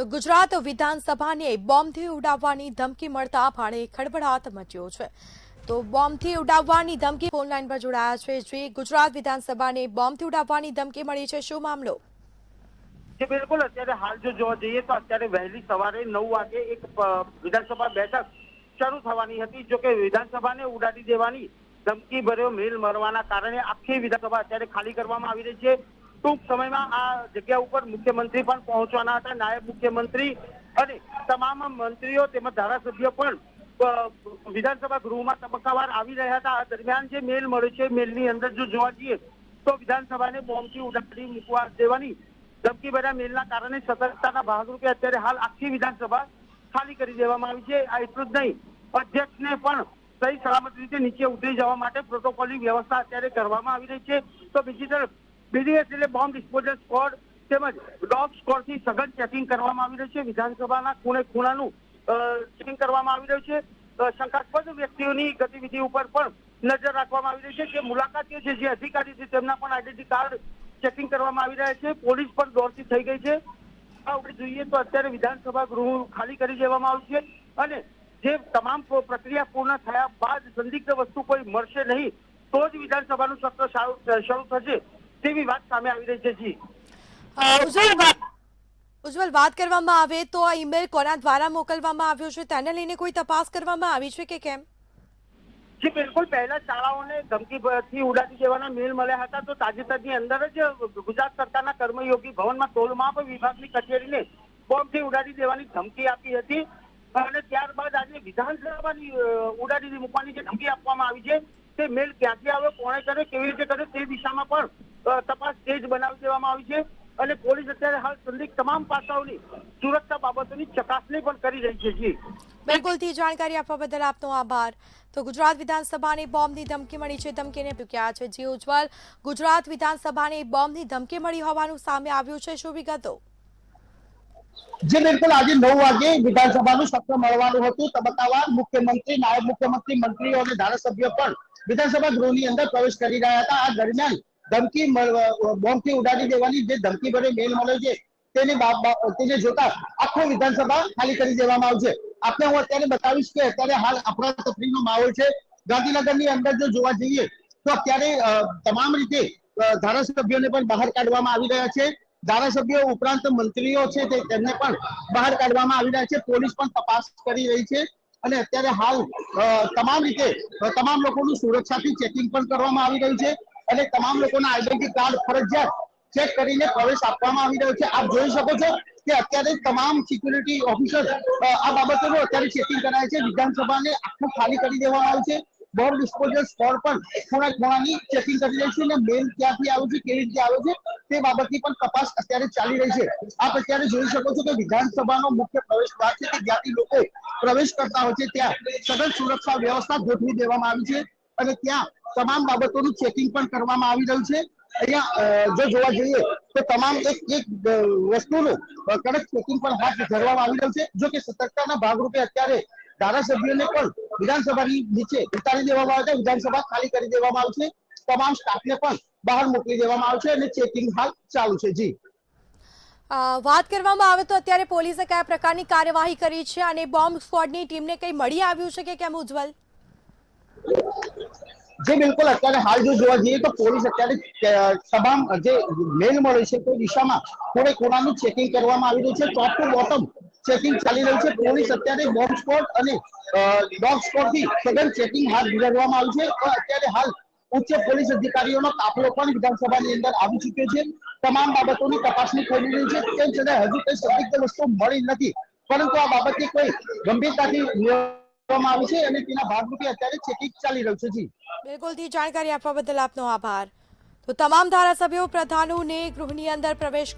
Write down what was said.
તો ગુજરાત વિધાનસભાને બોમ્બથી ઉડાવવાની ધમકી મળતા ભારે ખળભળાટ મચ્યો છે। તો બોમ્બથી ઉડાવવાની ધમકી ફોનલાઈન પર જોડાયા છે જે ગુજરાત વિધાનસભાને બોમ્બથી ઉડાવવાની ધમકી મળી છે, શું મામલો? જે બિલકુલ અત્યારે હાલ જો જોવા જઈએ તો અત્યારે વહેલી સવારે 9 વાગે એક વિધાનસભા બેઠક શરૂ થવાની હતી। જો કે વિધાનસભાને ઉડાડી દેવાની ધમકી ભર્યો મેલ મળવાના કારણે આખી વિધાનસભા અત્યારે ખાલી કરવામાં આવી રહી છે। ટૂંક સમયમાં આ જગ્યા ઉપર મુખ્યમંત્રી પણ પહોંચવાના હતા। નાયબ મુખ્યમંત્રી અને તમામ મંત્રીઓ તેમજ ધારાસભ્યો પણ વિધાનસભા ગૃહમાં તબક્કાવાર આવી રહ્યા હતા। આ દરમિયાન જે મેલ મળ્યો છે, મેલની અંદર જો જોવા જઈએ તો વિધાનસભાને બોમ્બથી ઉડાડી મૂકવા દેવાની ધમકી ભર્યા મેલના કારણે સતર્કતાના ભાગરૂપે અત્યારે હાલ આખી વિધાનસભા ખાલી કરી દેવામાં આવી છે। આ એટલું જ નહીં, અધ્યક્ષને પણ સહી સલામત રીતે નીચે ઉતરી જવા માટે પ્રોટોકોલની વ્યવસ્થા અત્યારે કરવામાં આવી રહી છે। તો બીજી તરફ બીડીએસ એટલે બોમ્બ ડિસ્પોઝલ સ્ક્વોડ તેમજ ડોગ સ્ક્વોડથી સઘન ચેકિંગ કરવામાં આવી રહ્યું છે। વિધાનસભાના ખૂણે ખૂણાનું ચેકિંગ કરવામાં આવી રહ્યું છે। શંકાસ્પદ વ્યક્તિઓની ગતિવિધિ ઉપર પણ નજર રાખવામાં આવી રહી છે। જે મુલાકાતીઓ છે, જે અધિકારી છે, તેમના પણ આઈડેન્ટિટી કાર્ડ ચેકિંગ કરવામાં આવી રહ્યા છે। પોલીસ પણ દોડતી થઈ ગઈ છે। આપણે જોઈએ તો અત્યારે વિધાનસભા ગૃહ ખાલી કરી દેવામાં આવ્યું છે અને જે તમામ પ્રક્રિયા પૂર્ણ થયા બાદ સંદિગ્ધ વસ્તુ કોઈ મળશે નહીં તો જ વિધાનસભાનું સત્ર શરૂ થશે તેવી વાત સામે આવી રહી છે। જી ઉજ્જવલ, વાત કરવામાં આવે તો આ ઈમેલ કોના દ્વારા મોકલવામાં આવ્યો છે તેને લઈને કોઈ તપાસ કરવામાં આવી છે કે કેમ? જી બિલકુલ, પહેલા શાળાઓને ધમકીથી ઉડાડી દેવાના મેલ મળ્યા હતા તો તાજેતરની અંદર જ ગુજરાત સરકારના કર્મયોગી ભવનમાં તોલમાપ વિભાગની કચેરીને બોમ્બથી ઉડાડી દેવાની ધમકી આપી હતી અને ત્યારબાદ આજે વિધાનસભાની ઉડાડી મૂકવાની જે ધમકી આપવામાં આવી છે તે મેલ ક્યાંથી આવ્યો, કોણે કર્યો, કેવી રીતે કર્યો તે દિશામાં પણ તપાસ તેજ બનાવી દેવામાં આવી છે અને પોલીસ અત્યારે હાલ સંદિગ્ધ તમામ પાસાઓની સુરક્ષા બાબતોની ચકાસણી પણ કરી રહી છે। જી બિલકુલથી જાણકારી આપવા બદલ આપનો આભાર। તો ગુજરાત વિધાનસભાને બોમ્બની ધમકી મળી છે, ધમકીને ચૂક્યા છે જી ઉજ્જવલ, ગુજરાત વિધાનસભાને બોમ્બની ધમકી મળી હોવાનું સામે આવ્યું છે, શું વિગતો? જે બિલકુલ આજે 9 વાગે વિધાનસભાનું સત્ર મળવાનું હતું। તબક્કાવાર મુખ્યમંત્રી, નાયબ મુખ્યમંત્રી, મંત્રીઓ અને ધારાસભ્યો પણ વિધાનસભા ગૃહની અંદર પ્રવેશ કરી રહ્યા હતા। આ દરમિયાન ધમકી બોમ્બથી ઉડાડી દેવાની જે ધમકી ભર્યો મેલ મળ્યો છે તેને જોતા આખો વિધાનસભા ખાલી કરી દેવામાં આવશે। આપણે હું અત્યારે બતાવીશ કે અત્યારે હાલ અફરાતફરીનો માહોલ છે। ગાંધીનગરની અંદર જો જોવા જઈએ તો અત્યારે તમામ રીતે ધારાસભ્યોને પણ બહાર કાઢવામાં આવી રહ્યા છે। ધારાસભ્યો ઉપરાંત મંત્રીઓ છે તેમને પણ બહાર કાઢવામાં આવી રહ્યા છે। પોલીસ પણ તપાસ કરી રહી છે અને અત્યારે હાલ તમામ રીતે તમામ લોકોનું સુરક્ષાથી ચેકિંગ પણ કરવામાં આવી રહ્યું છે અને તમામ લોકોના આઈડેન્ટિટી કાર્ડ ફરજિયાત ચેક કરીને પ્રવેશ આપવામાં આવી રહ્યો છે। આપ જોઈ શકો છો કે અત્યારે તમામ સિક્યુરિટી ઓફિસર આ બાબતોનું અત્યારે ચેકિંગ કરાય છે। વિધાનસભાને આખું ખાલી કરી દેવામાં આવ્યું છે। બોમ્બ ડિસ્પોઝલ સ્ક્વોડ પણ ખૂણાની ચેકિંગ કરી રહી છે અને મેલ ક્યાંથી આવ્યો છે, કેવી રીતે આવ્યો છે તે બાબતની પણ તપાસ અત્યારે ચાલી રહી છે। આપ અત્યારે જોઈ શકો છો કે વિધાનસભાનો મુખ્ય પ્રવેશ દ્વાર છે કે જ્યાંથી લોકો પ્રવેશ કરતા હોય છે ત્યાં સઘન સુરક્ષા વ્યવસ્થા ગોઠવી દેવામાં આવી છે અને ત્યાં તમામ બાબતોનું ચેકિંગ પણ કરવામાં આવી રહ્યું છે। અહીંયા જો જોવા જઈએ તો તમામ એક વસ્તુનું કડક ચેકિંગ પણ હાથ ધરવામાં આવી રહ્યું છે। જો કે સતર્કતાના ભાગરૂપે અત્યારે ધારાસભ્યોને પણ વિધાનસભાની નીચે ઉતારી દેવામાં આવે છે, વિધાનસભા ખાલી કરી દેવામાં આવશે, તમામ સ્ટાફને પણ બહાર મોકલી દેવામાં આવશે અને ચેકિંગ હાલ ચાલુ છે। જી વાત કરવામાં આવે તો અત્યારે પોલીસે કયા પ્રકારની કાર્યવાહી કરી છે અને બોમ્બ સ્ક્વોડની ટીમને કંઈ મળી આવ્યું છે કે કેમ ઉજ્જવલ? જે બિલકુલ અત્યારે હાલ જો જોવા જઈએ તો પોલીસ અત્યારે તમામ જે મેલ મળે છે તે દિશામાં થોડે ખૂણાનું ચેકિંગ કરવામાં આવી રહ્યું છે। ટોપ ટુ બોટમ ચેકિંગ ચાલી રહ્યું છે। પોલીસ અત્યારે બોમ્બ સ્ક્વોડ અને ડોગ સ્ક્વોડથી સઘન ચેકિંગ હાથ ધરવામાં આવ્યું છે। અત્યારે હાલ ઉચ્ચ પોલીસ અધિકારીઓનો કાફલો પણ વિધાનસભાની અંદર આવી ચુક્યો છે। તમામ બાબતોની તપાસણી કરી રહી છે। તેમ છતાં હજુ કઈ સંદિગ્ધ વસ્તુ મળી નથી, પરંતુ આ બાબતની કોઈ ગંભીરતાથી લેવામાં આવી છે અને તેના ભાગરૂપે અત્યારે ચેકિંગ ચાલી રહ્યું છે। જી બિલકુલથી જાણકારી આપવા બદલ આપનો આભાર। તો તમામ ધારાસભ્યો, પ્રધાનોને ગૃહની અંદર પ્રવેશ